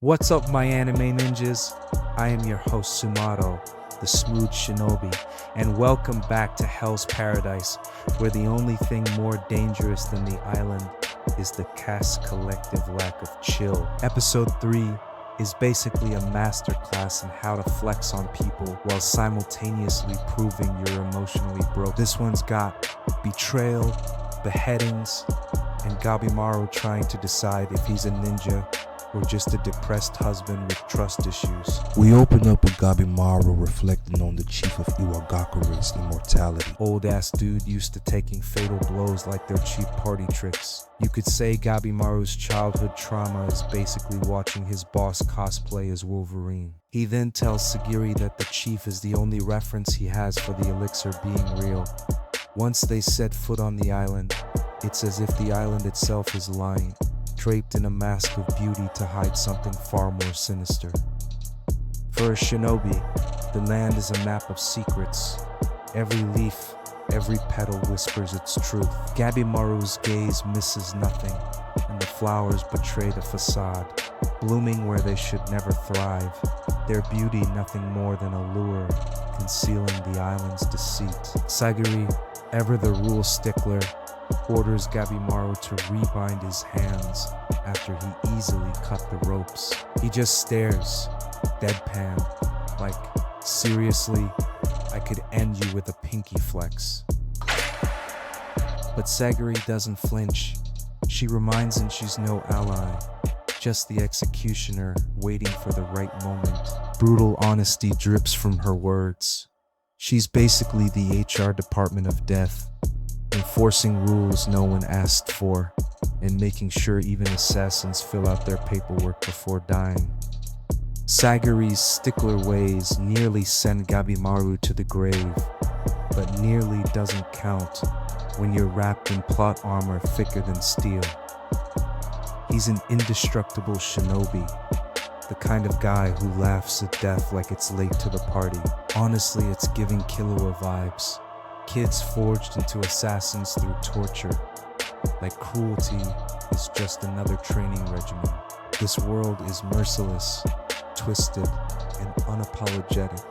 What's up, my anime ninjas? I am your host Sumāto, the smooth shinobi, and welcome back to Hell's Paradise, where the only thing more dangerous than the island is the cast's collective lack of chill. Episode 3 is basically a masterclass in how to flex on people while simultaneously proving you're emotionally broke. This one's got betrayal, beheadings, and Gabimaru trying to decide if he's a ninja or just a depressed husband with trust issues. We open up with Gabimaru reflecting on the chief of Iwagakure's immortality. Old ass dude used to taking fatal blows like they're cheap party tricks. You could say Gabimaru's childhood trauma is basically watching his boss cosplay as Wolverine. He then tells Sagiri that the chief is the only reference he has for the elixir being real. Once they set foot on the island, it's as if the island itself is lying, draped in a mask of beauty to hide something far more sinister. For a shinobi, the land is a map of secrets. Every leaf, every petal whispers its truth. Gabimaru's gaze misses nothing, and the flowers betray the facade, blooming where they should never thrive, their beauty nothing more than a lure, concealing the island's deceit. Sagiri, ever the rule stickler, orders Gabimaru to rebind his hands after he easily cut the ropes. He just stares, deadpan, like, seriously, I could end you with a pinky flex. But Sagiri doesn't flinch. She reminds him she's no ally, just the executioner waiting for the right moment. Brutal honesty drips from her words. She's basically the HR department of death, enforcing rules no one asked for, and making sure even assassins fill out their paperwork before dying. Sagiri's stickler ways nearly send Gabimaru to the grave, but nearly doesn't count when you're wrapped in plot armor thicker than steel. He's an indestructible shinobi, the kind of guy who laughs at death like it's late to the party. Honestly, it's giving Killua vibes. Kids forged into assassins through torture, like cruelty is just another training regimen. This world is merciless, twisted, and unapologetic,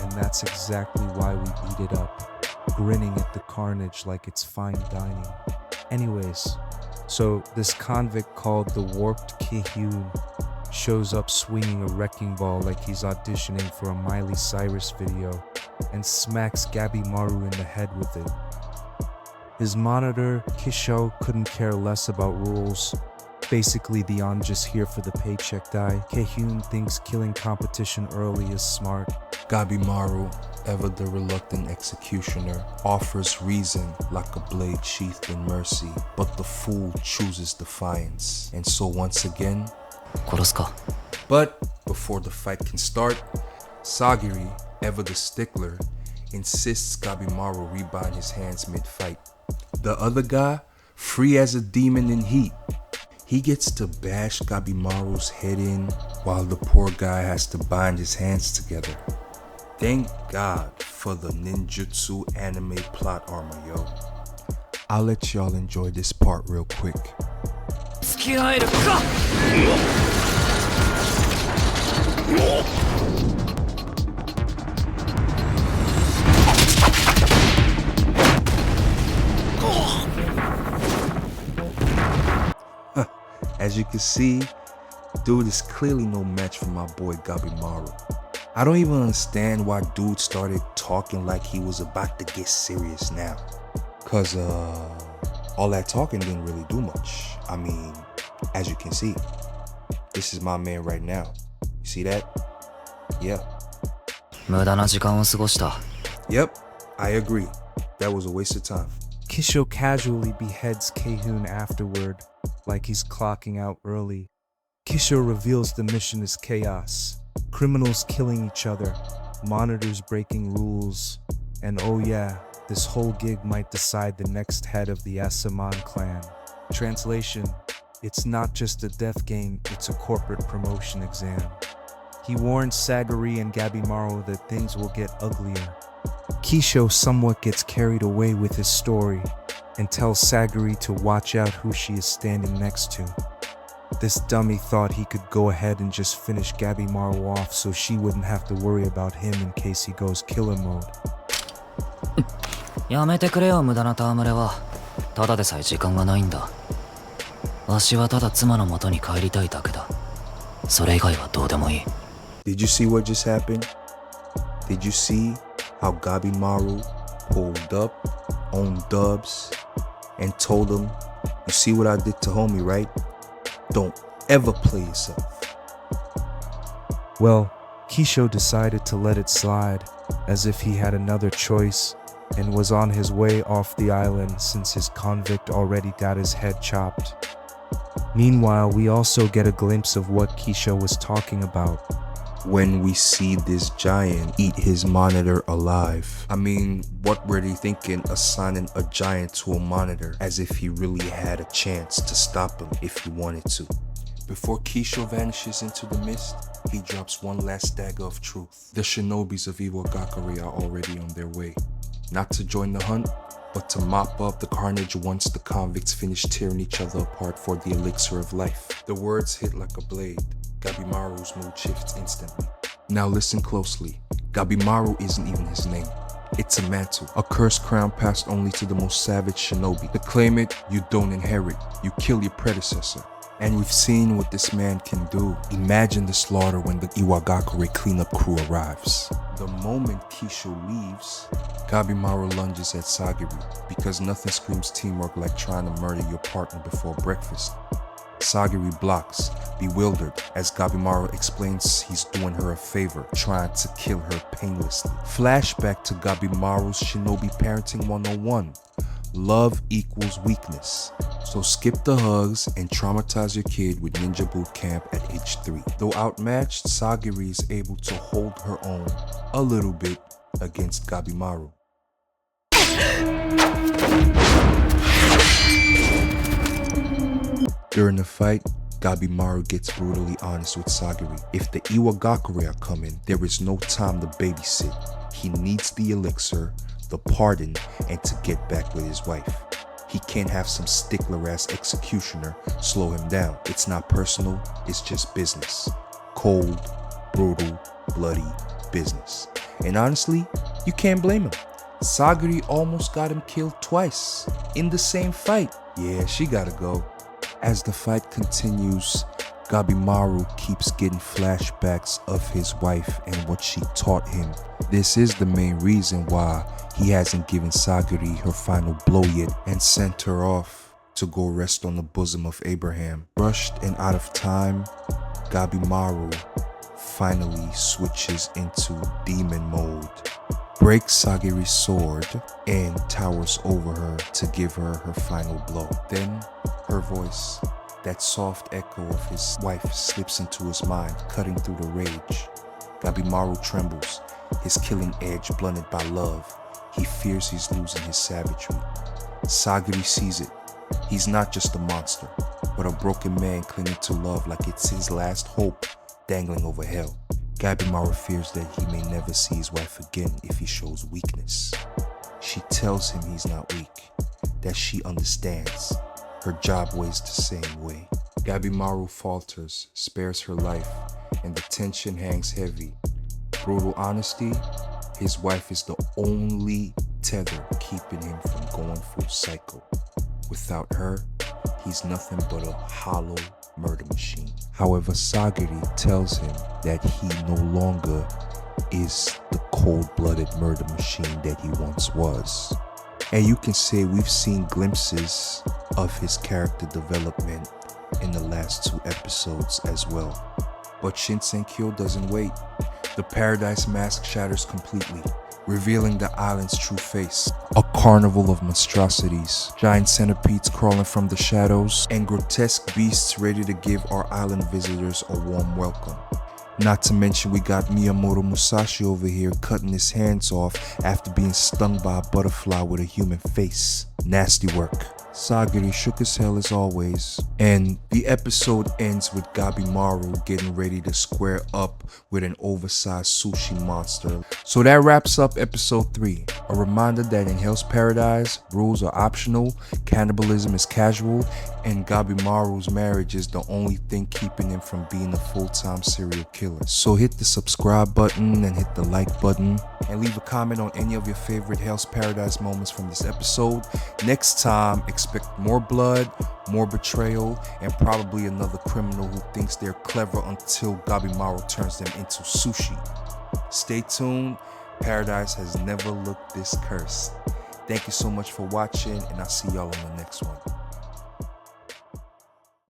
and that's exactly why we eat it up, grinning at the carnage like it's fine dining. Anyways, so this convict called the Warped Kihyun shows up swinging a wrecking ball like he's auditioning for a Miley Cyrus video and smacks Gabimaru in the head with it. His monitor, Kisho, couldn't care less about rules. Basically the I'm just here for the paycheck guy. Kihyun thinks killing competition early is smart. Gabimaru, ever the reluctant executioner, offers reason like a blade sheathed in mercy, but the fool chooses defiance. And so once again, 殺すか. But before the fight can start, Sagiri, ever the stickler, insists Gabimaru rebind his hands mid-fight. The other guy, free as a demon in heat, he gets to bash Gabimaru's head in while the poor guy has to bind his hands together. Thank God for the ninjutsu anime plot armor, yo. I'll let y'all enjoy this part real quick. 付き合えるか. As you can see, dude is clearly no match for my boy Gabimaru. I don't even understand why dude started talking like he was about to get serious now. Cause all that talking didn't really do much. I mean, as you can see, this is my man right now. You see that? Yeah. 無駄な時間を過ごした. Yep, I agree. That was a waste of time. Kisho casually beheads Kihyun afterward, like he's clocking out early. Kisho reveals the mission is chaos. Criminals killing each other, monitors breaking rules, and oh yeah, this whole gig might decide the next head of the Asaman clan. Translation: it's not just a death game, it's a corporate promotion exam. He warns Sagiri and Gabimaru that things will get uglier. Kisho somewhat gets carried away with his story and tells Sagiri to watch out who she is standing next to. This dummy thought he could go ahead and just finish Gabimaru off so she wouldn't have to worry about him in case he goes killer mode. やめてくれよ無駄な戯れは。ただでさえ時間がないんだ。わしはただ妻の元に帰りたいだけだ。それ以外はどうでもいい。 Did you see what just happened? Did you see how Gabimaru pulled up on Dubs and told him, you see what I did to homie, right? Don't ever play yourself. Well, Kisho decided to let it slide, as if he had another choice, and was on his way off the island since his convict already got his head chopped. Meanwhile, we also get a glimpse of what Kisho was talking about. When we see this giant eat his monitor alive. I mean, what were they thinking assigning a giant to a monitor as if he really had a chance to stop him if he wanted to? Before Kisho vanishes into the mist, he drops one last dagger of truth. The shinobis of Iwagakure are already on their way. Not to join the hunt, but to mop up the carnage once the convicts finish tearing each other apart for the elixir of life. The words hit like a blade. Gabimaru's mood shifts instantly. Now listen closely. Gabimaru isn't even his name. It's a mantle, a cursed crown passed only to the most savage shinobi. To claim it, you don't inherit, you kill your predecessor. And we've seen what this man can do. Imagine the slaughter when the Iwagakure cleanup crew arrives. The moment Kisho leaves, Gabimaru lunges at Sagiri because nothing screams teamwork like trying to murder your partner before breakfast. Sagiri blocks, bewildered, as Gabimaru explains he's doing her a favor, trying to kill her painlessly. Flashback to Gabimaru's Shinobi Parenting 101. Love equals weakness. So skip the hugs and traumatize your kid with Ninja Boot Camp at age 3. Though outmatched, Sagiri is able to hold her own a little bit against Gabimaru. During the fight, Gabimaru gets brutally honest with Sagiri. If the Iwagakure are coming, there is no time to babysit. He needs the elixir, the pardon, and to get back with his wife. He can't have some stickler-ass executioner slow him down. It's not personal, it's just business. Cold, brutal, bloody business. And honestly, you can't blame him. Sagiri almost got him killed twice in the same fight. Yeah, she gotta go. As the fight continues, Gabimaru keeps getting flashbacks of his wife and what she taught him. This is the main reason why he hasn't given Sagiri her final blow yet and sent her off to go rest on the bosom of Abraham. Rushed and out of time, Gabimaru finally switches into demon mode, breaks Sagiri's sword, and towers over her to give her her final blow. Then her voice, that soft echo of his wife, slips into his mind, cutting through the rage. Gabimaru trembles, his killing edge blunted by love. He fears he's losing his savagery. Sagiri sees it. He's not just a monster, but a broken man clinging to love like it's his last hope dangling over hell. Gabimaru fears that he may never see his wife again if he shows weakness. She tells him he's not weak, that she understands. Her job weighs the same way. Gabimaru falters, spares her life, and the tension hangs heavy. Brutal honesty, his wife is the only tether keeping him from going full cycle. Without her, he's nothing but a hollow murder machine. However, Sagiri tells him that he no longer is the cold-blooded murder machine that he once was. And you can say we've seen glimpses of his character development in the last 2 episodes as well. But Shinsenkyo doesn't wait. The Paradise Mask shatters completely, revealing the island's true face. A carnival of monstrosities, giant centipedes crawling from the shadows, and grotesque beasts ready to give our island visitors a warm welcome. Not to mention we got Miyamoto Musashi over here cutting his hands off after being stung by a butterfly with a human face. Nasty work. Sagiri shook his head as always, and the episode ends with Gabimaru getting ready to square up with an oversized sushi monster. So that wraps up episode 3. A reminder that in Hell's Paradise, rules are optional, cannibalism is casual, and Gabimaru's marriage is the only thing keeping him from being a full-time serial killer. So hit the subscribe button and hit the like button, and leave a comment on any of your favorite Hell's Paradise moments from this episode. Next time, expect more blood, more betrayal, and probably another criminal who thinks they're clever until Gabimaru turns them into sushi. Stay tuned. Paradise has never looked this cursed. Thank you so much for watching, and I'll see y'all on the next one.